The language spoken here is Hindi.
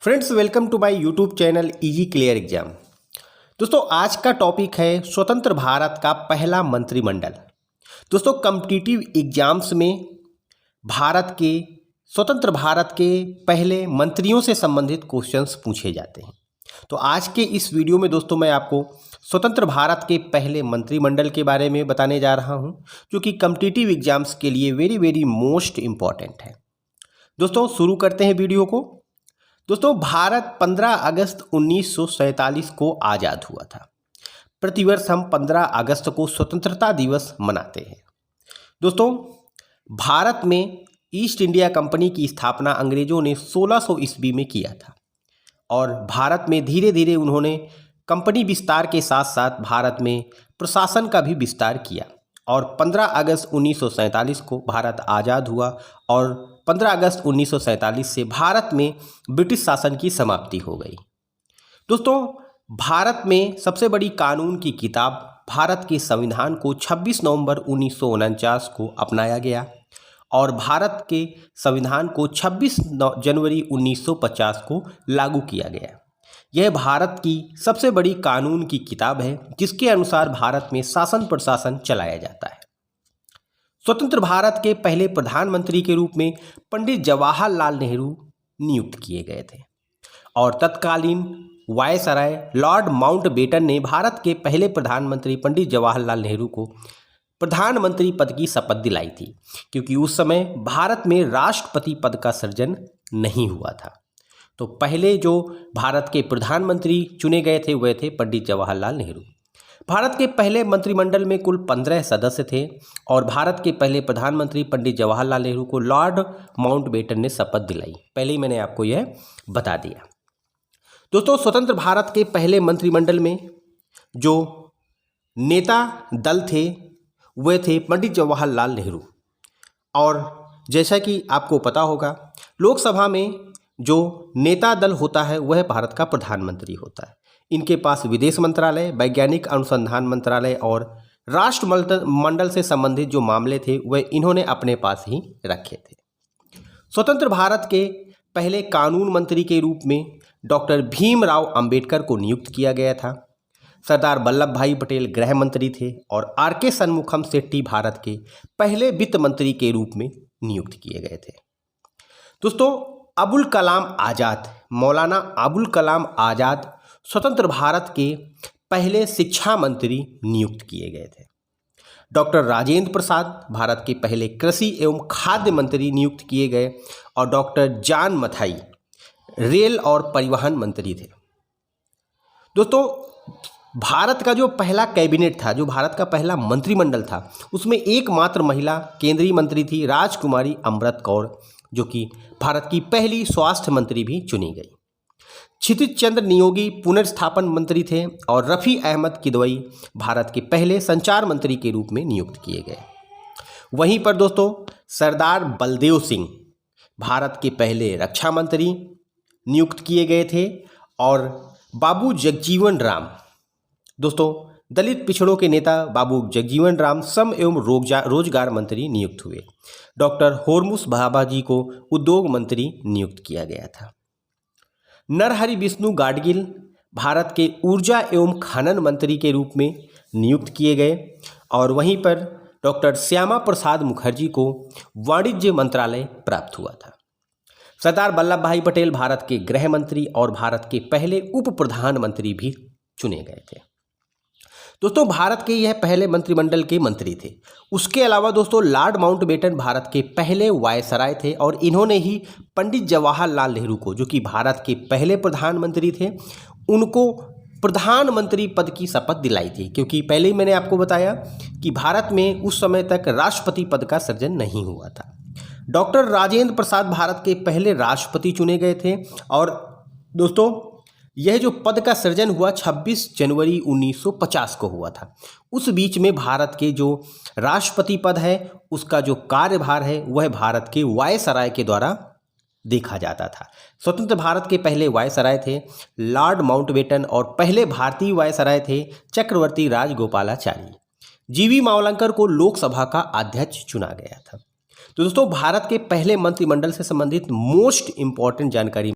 Friends, welcome to my YouTube channel easy clear exam. दोस्तों, आज का टॉपिक है स्वतंत्र भारत का पहला मंत्रिमंडल। दोस्तों, कॉम्पिटिटिव एग्जाम्स में स्वतंत्र भारत के पहले मंत्रियों से संबंधित क्वेश्चंस पूछे जाते हैं। तो आज के इस वीडियो में दोस्तों मैं आपको स्वतंत्र भारत के पहले मंत्रिमंडल के बारे में बताने जा रहा हूं, जो कि कॉम्पिटिटिव एग्जाम्स के लिए वेरी वेरी मोस्ट इम्पॉर्टेंट है। दोस्तों, शुरू करते हैं वीडियो को। दोस्तों, भारत 15 अगस्त 1947 को आज़ाद हुआ था। प्रतिवर्ष हम 15 अगस्त को स्वतंत्रता दिवस मनाते हैं। दोस्तों, भारत में ईस्ट इंडिया कंपनी की स्थापना अंग्रेजों ने 1600 ईस्वी में किया था और भारत में धीरे धीरे उन्होंने कंपनी विस्तार के साथ साथ भारत में प्रशासन का भी विस्तार किया और 15 अगस्त 1947 को भारत आज़ाद हुआ और 15 अगस्त 1947 से भारत में ब्रिटिश शासन की समाप्ति हो गई। दोस्तों, भारत में सबसे बड़ी कानून की किताब भारत के संविधान को 26 नवंबर 1949 को अपनाया गया और भारत के संविधान को 26 जनवरी 1950 को लागू किया गया। यह भारत की सबसे बड़ी कानून की किताब है जिसके अनुसार भारत में शासन प्रशासन चलाया जाता है। स्वतंत्र भारत के पहले प्रधानमंत्री के रूप में पंडित जवाहरलाल नेहरू नियुक्त किए गए थे और तत्कालीन वायसराय लॉर्ड माउंटबेटन ने भारत के पहले प्रधानमंत्री पंडित जवाहरलाल नेहरू को प्रधानमंत्री पद की शपथ दिलाई थी, क्योंकि उस समय भारत में राष्ट्रपति पद का सृजन नहीं हुआ था। तो पहले जो भारत के प्रधानमंत्री चुने गए थे वह थे पंडित जवाहरलाल नेहरू। भारत के पहले मंत्रिमंडल में कुल 15 सदस्य थे और भारत के पहले प्रधानमंत्री पंडित जवाहरलाल नेहरू को लॉर्ड माउंटबेटन ने शपथ दिलाई। पहले ही मैंने आपको यह बता दिया। दोस्तों, स्वतंत्र भारत के पहले मंत्रिमंडल में जो नेता दल थे वे थे पंडित जवाहरलाल नेहरू और जैसा कि आपको पता होगा, लोकसभा में जो नेता दल होता है वह भारत का प्रधानमंत्री होता है। इनके पास विदेश मंत्रालय, वैज्ञानिक अनुसंधान मंत्रालय और राष्ट्रमंडल से संबंधित जो मामले थे वह इन्होंने अपने पास ही रखे थे। स्वतंत्र भारत के पहले कानून मंत्री के रूप में डॉक्टर भीमराव अंबेडकर को नियुक्त किया गया था। सरदार वल्लभ भाई पटेल गृह मंत्री थे और आर.के. शनमुखम शेट्टी भारत के पहले वित्त मंत्री के रूप में नियुक्त किए गए थे। दोस्तों, अबुल कलाम आज़ाद, मौलाना अबुल कलाम आज़ाद स्वतंत्र भारत के पहले शिक्षा मंत्री नियुक्त किए गए थे। डॉक्टर राजेंद्र प्रसाद भारत के पहले कृषि एवं खाद्य मंत्री नियुक्त किए गए और डॉक्टर जॉन मथाई रेल और परिवहन मंत्री थे। दोस्तों, भारत का जो पहला कैबिनेट था, जो भारत का पहला मंत्रिमंडल था, उसमें एकमात्र महिला केंद्रीय मंत्री थी, राजकुमारी अमृत कौर, जो कि भारत की पहली स्वास्थ्य मंत्री भी चुनी गई। क्षितिज चंद्र नियोगी पुनर्स्थापन मंत्री थे और रफ़ी अहमद किदवई भारत के पहले संचार मंत्री के रूप में नियुक्त किए गए। वहीं पर दोस्तों, सरदार बलदेव सिंह भारत के पहले रक्षा मंत्री नियुक्त किए गए थे और बाबू जगजीवन राम, दोस्तों दलित पिछड़ों के नेता बाबू जगजीवन राम श्रम एवं रोजगार मंत्री नियुक्त हुए। डॉक्टर होरमुस भाभा जी को उद्योग मंत्री नियुक्त किया गया था। नरहरि विष्णु गाडगिल भारत के ऊर्जा एवं खनन मंत्री के रूप में नियुक्त किए गए और वहीं पर डॉक्टर श्यामा प्रसाद मुखर्जी को वाणिज्य मंत्रालय प्राप्त हुआ था। सरदार वल्लभ भाई पटेल भारत के गृह मंत्री और भारत के पहले उप प्रधानमंत्री भी चुने गए थे। दोस्तों, भारत के यह पहले मंत्रिमंडल के मंत्री थे। उसके अलावा दोस्तों, लॉर्ड माउंटबेटन भारत के पहले वायसराय थे और इन्होंने ही पंडित जवाहरलाल नेहरू को, जो कि भारत के पहले प्रधानमंत्री थे, उनको प्रधानमंत्री पद की शपथ दिलाई थी, क्योंकि पहले ही मैंने आपको बताया कि भारत में उस समय तक राष्ट्रपति पद का सृजन नहीं हुआ था। डॉक्टर राजेंद्र प्रसाद भारत के पहले राष्ट्रपति चुने गए थे और दोस्तों, यह जो पद का सृजन हुआ 26 जनवरी 1950 को हुआ था। उस बीच में भारत के जो राष्ट्रपति पद है उसका जो कार्यभार है वह भारत के वायसराय के द्वारा देखा जाता था। स्वतंत्र भारत के पहले वायसराय थे लॉर्ड माउंटबेटन और पहले भारतीय वायसराय थे चक्रवर्ती राजगोपालाचारी। जीवी मावलंकर को लोकसभा का अध्यक्ष चुना गया था। तो दोस्तों, भारत के पहले मंत्रिमंडल से संबंधित मोस्ट इंपॉर्टेंट जानकारी